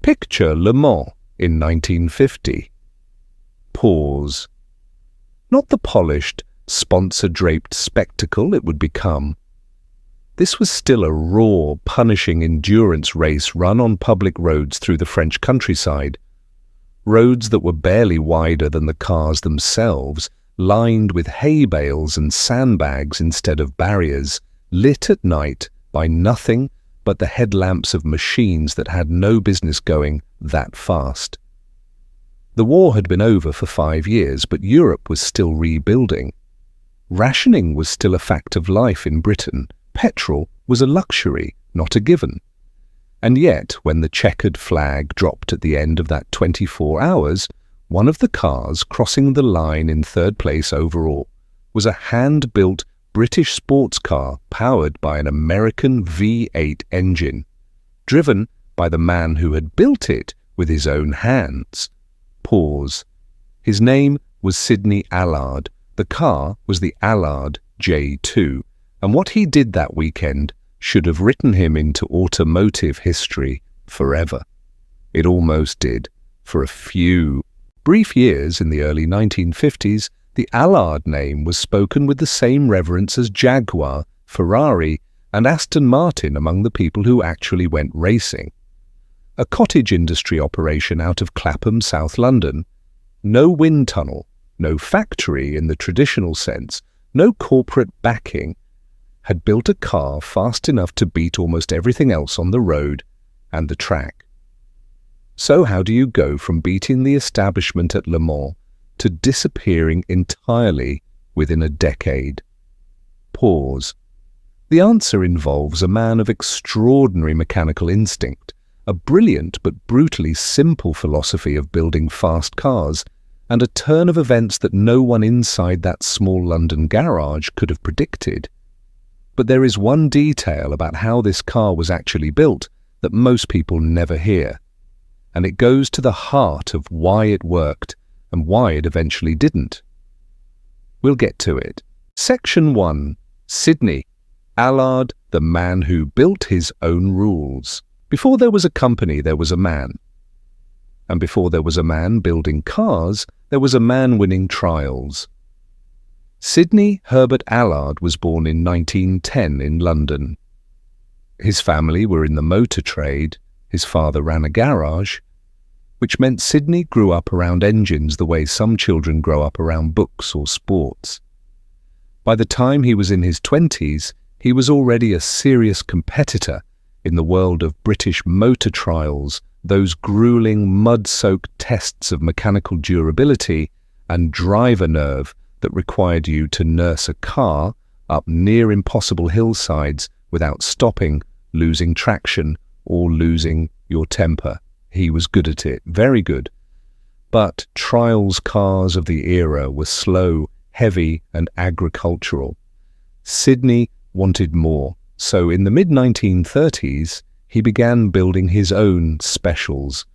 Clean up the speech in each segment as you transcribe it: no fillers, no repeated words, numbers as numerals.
Picture Le Mans in 1950. Pause. Not the polished, sponsor-draped spectacle it would become. This was still a raw, punishing endurance race run on public roads through the French countryside. Roads that were barely wider than the cars themselves, lined with hay bales and sandbags instead of barriers, lit at night by nothing but the headlamps of machines that had no business going that fast. The war had been over for 5 years, but Europe was still rebuilding. Rationing was still a fact of life in Britain. Petrol was a luxury, not a given. And yet, when the checkered flag dropped at the end of that 24 hours, one of the cars crossing the line in third place overall was a hand-built British sports car powered by an American V8 engine, driven by the man who had built it with his own hands. Pause. His name was Sydney Allard. The car was the Allard J2, and what he did that weekend should have written him into automotive history forever. It almost did, for a few brief years in the early 1950s. The Allard name was spoken with the same reverence as Jaguar, Ferrari, and Aston Martin among the people who actually went racing. A cottage industry operation out of Clapham, South London. No wind tunnel, no factory in the traditional sense, no corporate backing, had built a car fast enough to beat almost everything else on the road and the track. So how do you go from beating the establishment at Le Mans to disappearing entirely within a decade? Pause. The answer involves a man of extraordinary mechanical instinct, a brilliant but brutally simple philosophy of building fast cars, and a turn of events that no one inside that small London garage could have predicted. But there is one detail about how this car was actually built that most people never hear, and it goes to the heart of why it worked and why it eventually didn't. We'll get to it. Section 1. Sydney Allard, the man who built his own rules. Before there was a company, there was a man. And before there was a man building cars, there was a man winning trials. Sydney Herbert Allard was born in 1910 in London. His family were in the motor trade. His father ran a garage, which meant Sydney grew up around engines the way some children grow up around books or sports. By the time he was in his 20s, he was already a serious competitor in the world of British motor trials, those grueling, mud-soaked tests of mechanical durability and driver nerve that required you to nurse a car up near impossible hillsides without stopping, losing traction, or losing your temper. He was good at it, very good. But trials cars of the era were slow, heavy, and agricultural. Sydney wanted more, so in the mid-1930s, he began building his own specials,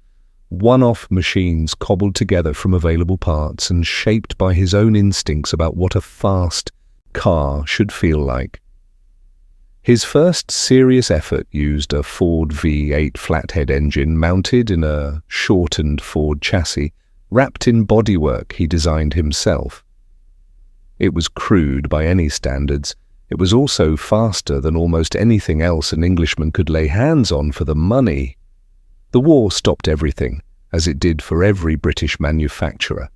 one-off machines cobbled together from available parts and shaped by his own instincts about what a fast car should feel like. His first serious effort used a Ford V8 flathead engine mounted in a shortened Ford chassis, wrapped in bodywork he designed himself. It was crude by any standards. It was also faster than almost anything else an Englishman could lay hands on for the money. The war stopped everything, as it did for every British manufacturer.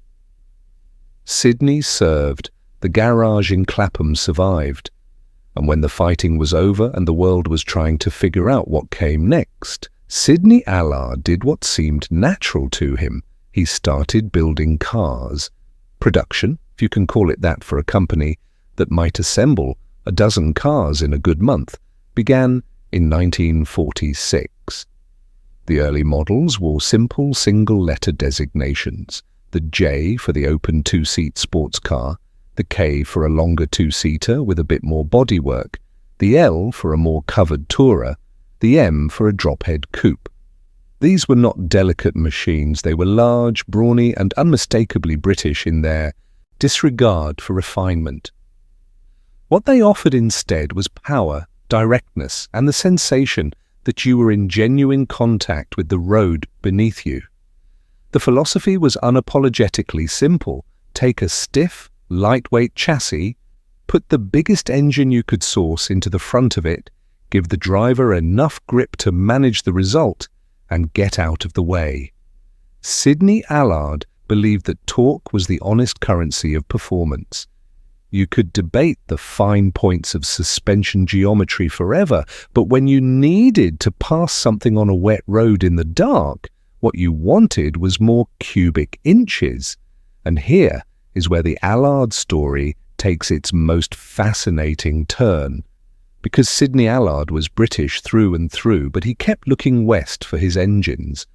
Sydney served, the garage in Clapham survived, and when the fighting was over and the world was trying to figure out what came next, Sydney Allard did what seemed natural to him. He started building cars. Production, if you can call it that for a company that might assemble a dozen cars in a good month, began in 1946. The early models wore simple single-letter designations, the J for the open two-seat sports car, the K for a longer two-seater with a bit more bodywork, the L for a more covered tourer, the M for a drophead coupe. These were not delicate machines. They were large, brawny, and unmistakably British in their disregard for refinement. What they offered instead was power, directness, and the sensation that you were in genuine contact with the road beneath you. The philosophy was unapologetically simple. Take a stiff, lightweight chassis, put the biggest engine you could source into the front of it, give the driver enough grip to manage the result, and get out of the way. Sydney Allard believed that torque was the honest currency of performance. You could debate the fine points of suspension geometry forever, but when you needed to pass something on a wet road in the dark, what you wanted was more cubic inches. And here is where the Allard story takes its most fascinating turn. Because Sydney Allard was British through and through, but he kept looking west for his engines.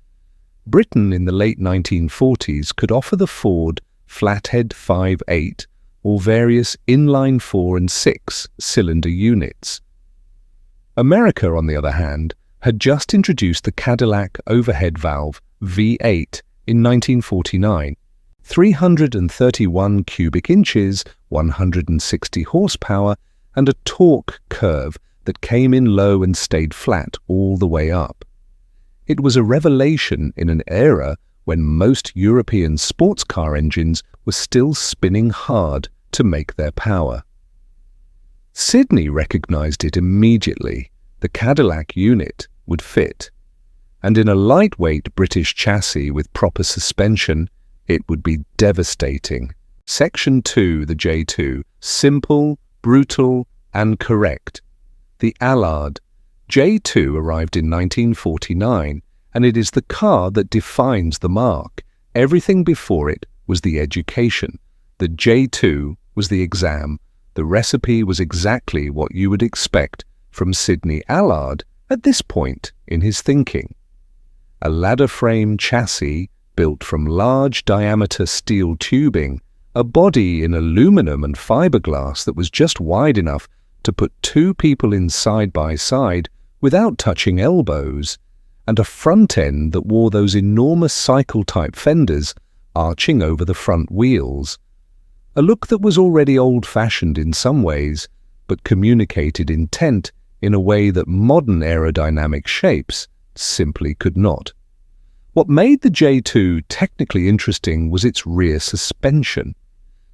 Britain in the late 1940s could offer the Ford flathead 5.8 or various inline 4 and 6 cylinder units. America, on the other hand, had just introduced the Cadillac overhead valve V8 in 1949, 331 cubic inches, 160 horsepower, and a torque curve that came in low and stayed flat all the way up. It was a revelation in an era when most European sports car engines were still spinning hard to make their power. Sydney recognized it immediately. The Cadillac unit would fit. And in a lightweight British chassis with proper suspension, it would be devastating. Section 2, the J2, simple, brutal, and correct. The Allard J2 arrived in 1949, and it is the car that defines the mark. Everything before it was the education. The J2 was the exam. The recipe was exactly what you would expect from Sydney Allard at this point in his thinking. A ladder frame chassis built from large diameter steel tubing, a body in aluminum and fiberglass that was just wide enough to put two people in side by side without touching elbows, and a front end that wore those enormous cycle-type fenders arching over the front wheels. A look that was already old-fashioned in some ways, but communicated intent in a way that modern aerodynamic shapes simply could not. What made the J2 technically interesting was its rear suspension.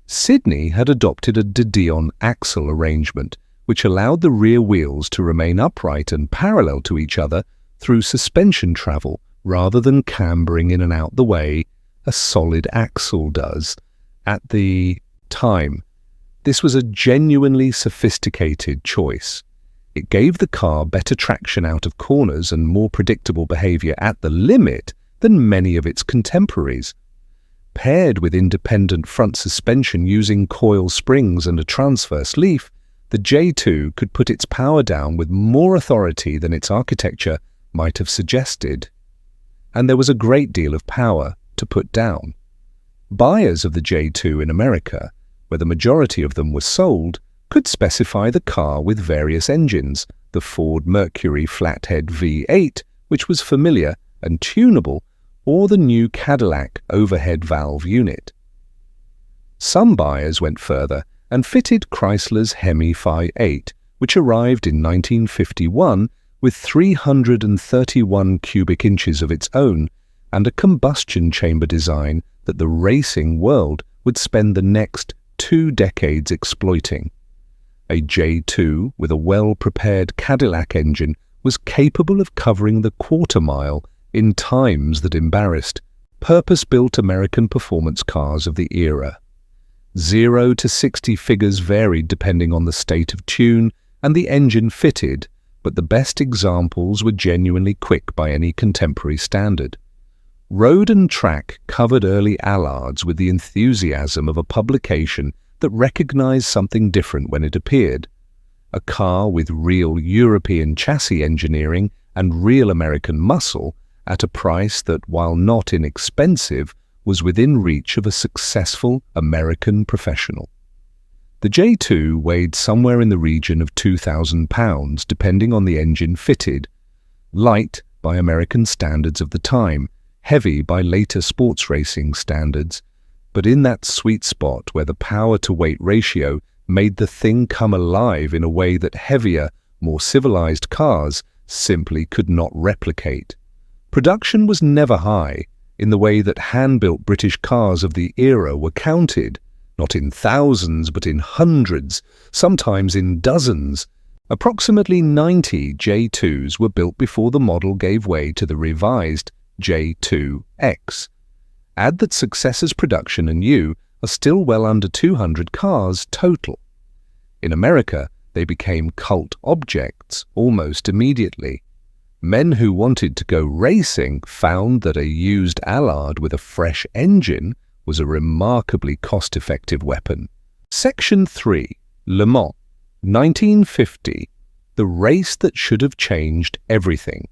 Sydney had adopted a de Dion axle arrangement, which allowed the rear wheels to remain upright and parallel to each other through suspension travel rather than cambering in and out the way a solid axle does. At the time, this was a genuinely sophisticated choice. It gave the car better traction out of corners and more predictable behavior at the limit than many of its contemporaries. Paired with independent front suspension using coil springs and a transverse leaf, the J2 could put its power down with more authority than its architecture might have suggested. And there was a great deal of power to put down. Buyers of the J2 in America, where the majority of them were sold, could specify the car with various engines, the Ford Mercury flathead V8, which was familiar and tunable, or the new Cadillac overhead valve unit. Some buyers went further and fitted Chrysler's Hemi Phi 8, which arrived in 1951 with 331 cubic inches of its own and a combustion chamber design that the racing world would spend the next 2 decades exploiting. A J2 with a well-prepared Cadillac engine was capable of covering the quarter-mile in times that embarrassed purpose-built American performance cars of the era. 0 to 60 figures varied depending on the state of tune and the engine fitted, but the best examples were genuinely quick by any contemporary standard. Road and Track covered early Allards with the enthusiasm of a publication that recognized something different when it appeared. A car with real European chassis engineering and real American muscle at a price that, while not inexpensive, was within reach of a successful American professional. The J2 weighed somewhere in the region of 2,000 pounds, depending on the engine fitted. Light by American standards of the time, heavy by later sports racing standards, but in that sweet spot where the power-to-weight ratio made the thing come alive in a way that heavier, more civilized cars simply could not replicate. Production was never high, in the way that hand-built British cars of the era were counted, not in thousands but in hundreds, sometimes in dozens. Approximately 90 J2s were built before the model gave way to the revised J2X. Add that successors production and new are still well under 200 cars total. In America, they became cult objects almost immediately. Men who wanted to go racing found that a used Allard with a fresh engine was a remarkably cost-effective weapon. Section 3. Le Mans, 1950. The race that should have changed everything.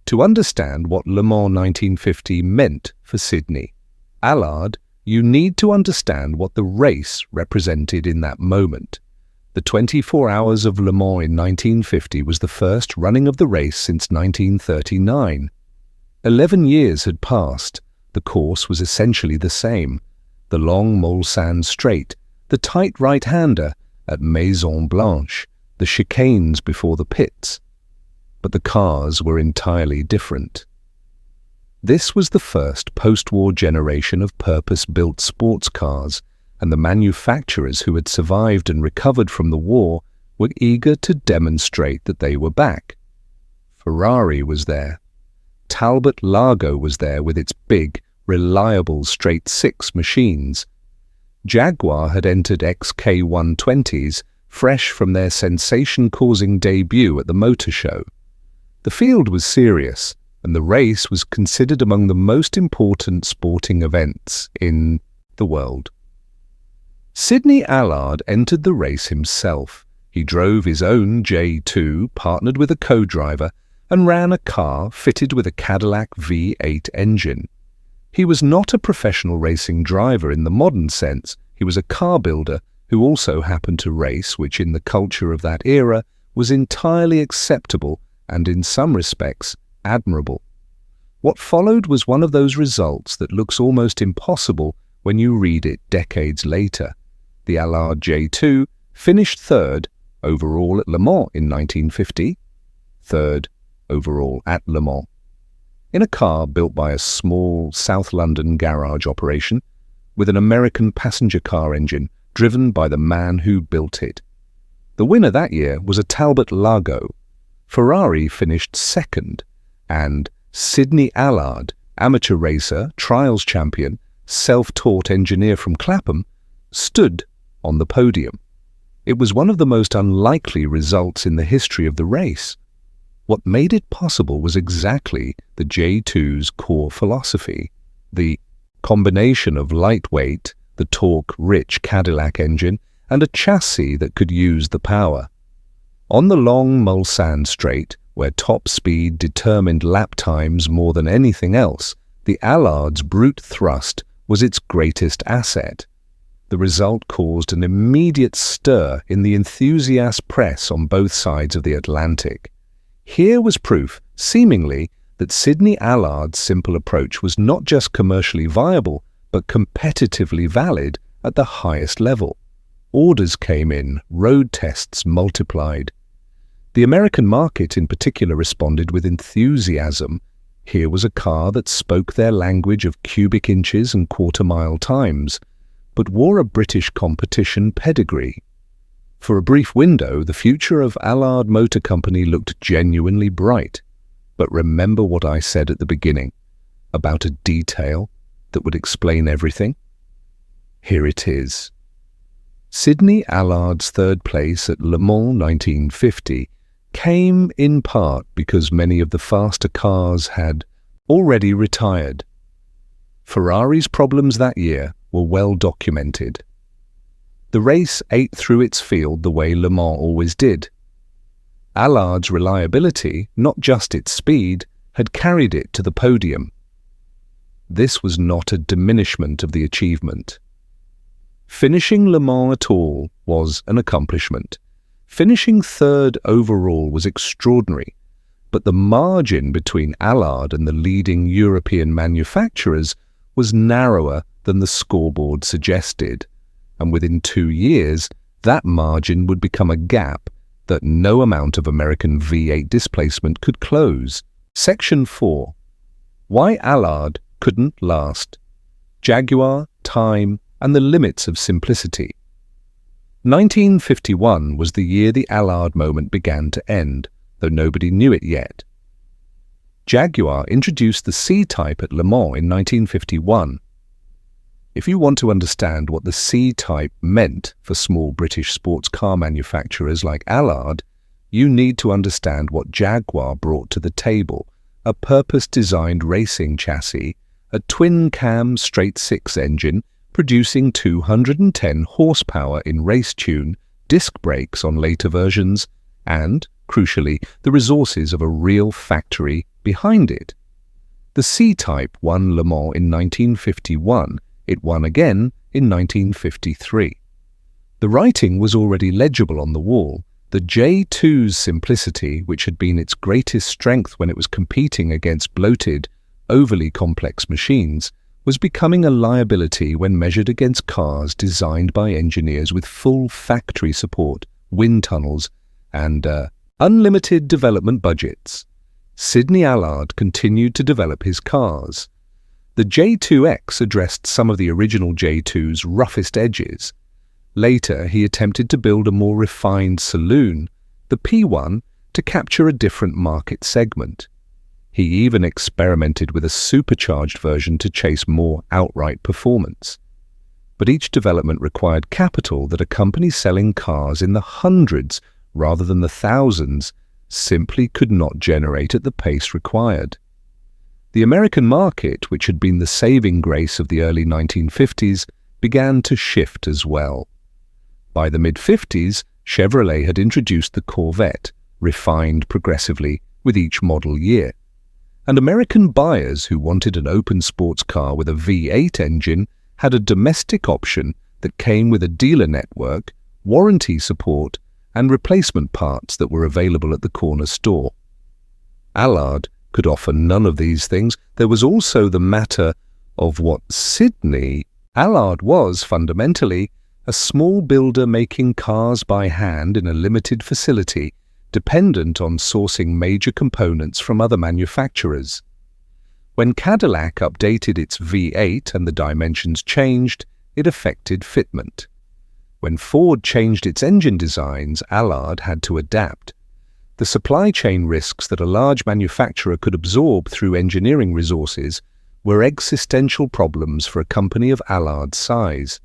To understand what Le Mans 1950 meant for Sydney Allard, you need to understand what the race represented in that moment. The 24 hours of Le Mans in 1950 was the first running of the race since 1939. 11 years had passed. The course was essentially the same. The long Mulsanne straight, the tight right-hander at Maison Blanche, the chicanes before the pits. But the cars were entirely different. This was the first post-war generation of purpose-built sports cars, and the manufacturers who had survived and recovered from the war were eager to demonstrate that they were back. Ferrari was there. Talbot Lago was there with its big, reliable straight-six machines. Jaguar had entered XK120s, fresh from their sensation-causing debut at the motor show. The field was serious, and the race was considered among the most important sporting events in the world. Sydney Allard entered the race himself. He drove his own J2, partnered with a co-driver, and ran a car fitted with a Cadillac V8 engine. He was not a professional racing driver in the modern sense. He was a car builder who also happened to race, which in the culture of that era was entirely acceptable and in some respects admirable. What followed was one of those results that looks almost impossible when you read it decades later. The Allard J2 finished third overall at Le Mans in 1950, third overall at Le Mans, in a car built by a small South London garage operation with an American passenger car engine driven by the man who built it. The winner that year was a Talbot Lago. Ferrari finished second, and Sydney Allard, amateur racer, trials champion, self-taught engineer from Clapham, stood on the podium. It was one of the most unlikely results in the history of the race. What made it possible was exactly the J2's core philosophy, the combination of lightweight, the torque-rich Cadillac engine, and a chassis that could use the power. On the long Mulsanne straight, where top speed determined lap times more than anything else, the Allard's brute thrust was its greatest asset. The result caused an immediate stir in the enthusiast press on both sides of the Atlantic. Here was proof, seemingly, that Sydney Allard's simple approach was not just commercially viable, but competitively valid at the highest level. Orders came in, road tests multiplied. The American market in particular responded with enthusiasm. Here was a car that spoke their language of cubic inches and quarter-mile times, but wore a British competition pedigree. For a brief window, the future of Allard Motor Company looked genuinely bright. But remember what I said at the beginning, about a detail that would explain everything? Here it is. Sydney Allard's third place at Le Mans 1950 came in part because many of the faster cars had already retired. Ferrari's problems that year were well documented. The race ate through its field the way Le Mans always did. Allard's reliability, not just its speed, had carried it to the podium. This was not a diminishment of the achievement. Finishing Le Mans at all was an accomplishment. Finishing third overall was extraordinary, but the margin between Allard and the leading European manufacturers was narrower than the scoreboard suggested, and within 2 years, that margin would become a gap that no amount of American V8 displacement could close. Section 4. Why Allard couldn't last. Jaguar, time, and the limits of simplicity. 1951 was the year the Allard moment began to end, though nobody knew it yet. Jaguar introduced the C-Type at Le Mans in 1951. If you want to understand what the C-Type meant for small British sports car manufacturers like Allard, you need to understand what Jaguar brought to the table: a purpose-designed racing chassis, a twin-cam straight-six engine producing 210 horsepower in race tune, disc brakes on later versions, and, crucially, the resources of a real factory behind it. The C-Type won Le Mans in 1951. It won again in 1953. The writing was already legible on the wall. The J2's simplicity, which had been its greatest strength when it was competing against bloated, overly complex machines, was becoming a liability when measured against cars designed by engineers with full factory support, wind tunnels, and unlimited development budgets. Sydney Allard continued to develop his cars. The J2X addressed some of the original J2's roughest edges. Later, he attempted to build a more refined saloon, the P1, to capture a different market segment. He even experimented with a supercharged version to chase more outright performance. But each development required capital that a company selling cars in the hundreds rather than the thousands simply could not generate at the pace required. The American market, which had been the saving grace of the early 1950s, began to shift as well. By the mid-50s, Chevrolet had introduced the Corvette, refined progressively with each model year. And American buyers who wanted an open sports car with a V8 engine had a domestic option that came with a dealer network, warranty support, and replacement parts that were available at the corner store. Allard could offer none of these things. There was also the matter of what Sydney Allard was fundamentally: a small builder making cars by hand in a limited facility, dependent on sourcing major components from other manufacturers. When Cadillac updated its V8 and the dimensions changed, it affected fitment. When Ford changed its engine designs, Allard had to adapt. The supply chain risks that a large manufacturer could absorb through engineering resources were existential problems for a company of Allard's size.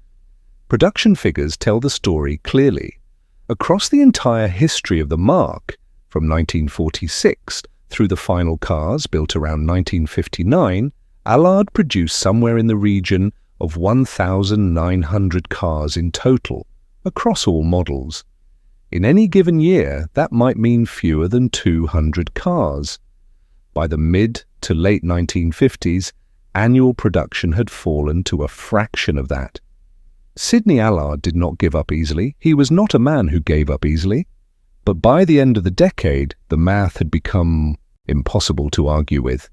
Production figures tell the story clearly. Across the entire history of the marque, from 1946 through the final cars built around 1959, Allard produced somewhere in the region of 1,900 cars in total, across all models. In any given year, that might mean fewer than 200 cars. By the mid to late 1950s, annual production had fallen to a fraction of that. Sydney Allard did not give up easily. He was not a man who gave up easily. But by the end of the decade, the math had become impossible to argue with.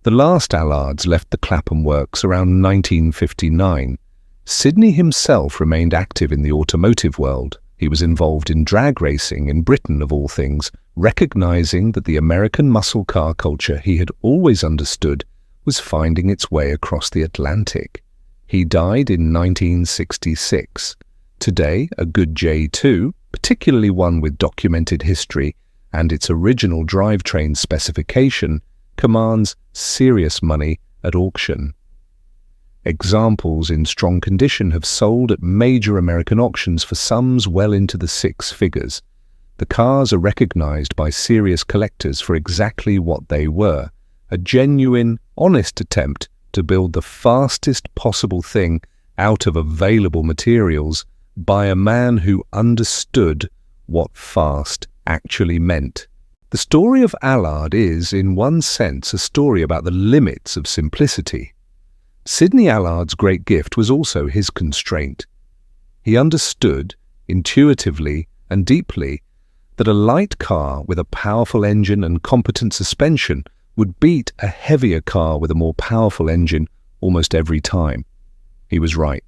The last Allards left the Clapham Works around 1959. Sydney himself remained active in the automotive world. He was involved in drag racing in Britain, of all things, recognizing that the American muscle car culture he had always understood was finding its way across the Atlantic. He died in 1966. Today, a good J2, particularly one with documented history and its original drivetrain specification, commands serious money at auction. Examples in strong condition have sold at major American auctions for sums well into the six figures. The cars are recognized by serious collectors for exactly what they were: a genuine, honest attempt to build the fastest possible thing out of available materials by a man who understood what fast actually meant. The story of Allard is, in one sense, a story about the limits of simplicity. Sydney Allard's great gift was also his constraint. He understood, intuitively and deeply, that a light car with a powerful engine and competent suspension would beat a heavier car with a more powerful engine almost every time. He was right.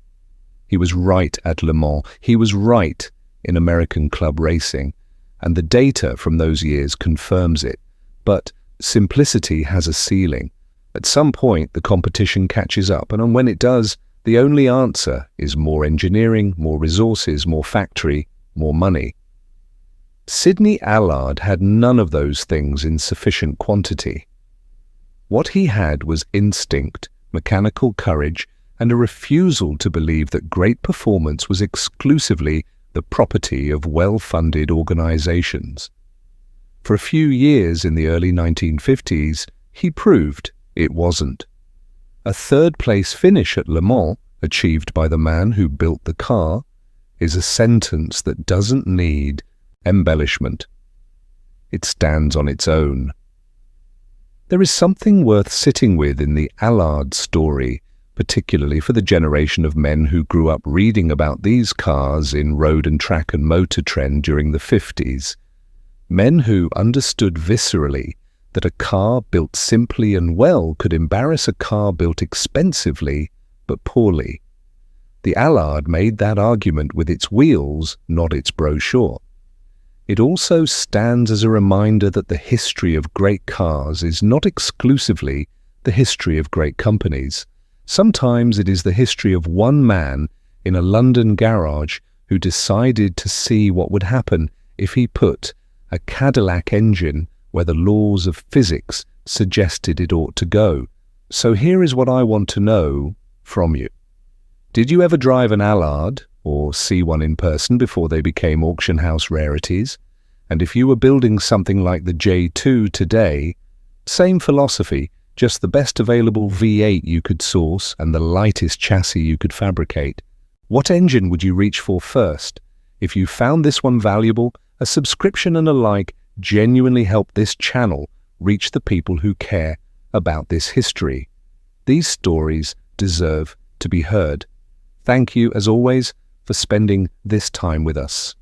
He was right at Le Mans. He was right in American club racing. and the data from those years confirms it. But simplicity has a ceiling. At some point, the competition catches up, and when it does, the only answer is more engineering, more resources, more factory, more money. Sydney Allard had none of those things in sufficient quantity. What he had was instinct, mechanical courage, and a refusal to believe that great performance was exclusively the property of well-funded organizations. For a few years in the early 1950s, he proved it wasn't. A third-place finish at Le Mans, achieved by the man who built the car, is a sentence that doesn't need embellishment. It stands on its own. There is something worth sitting with in the Allard story, particularly for the generation of men who grew up reading about these cars in Road and Track and Motor Trend during the 50s. Men who understood viscerally that a car built simply and well could embarrass a car built expensively but poorly. The Allard made that argument with its wheels, not its brochure. It also stands as a reminder that the history of great cars is not exclusively the history of great companies. Sometimes it is the history of one man in a London garage who decided to see what would happen if he put a Cadillac engine where the laws of physics suggested it ought to go. So here is what I want to know from you. Did you ever drive an Allard or see one in person before they became auction house rarities? And if you were building something like the J2 today, same philosophy, just the best available V8 you could source and the lightest chassis you could fabricate. What engine would you reach for first? If you found this one valuable, a subscription and a like genuinely help this channel reach the people who care about this history. These stories deserve to be heard. Thank you, as always, for spending this time with us.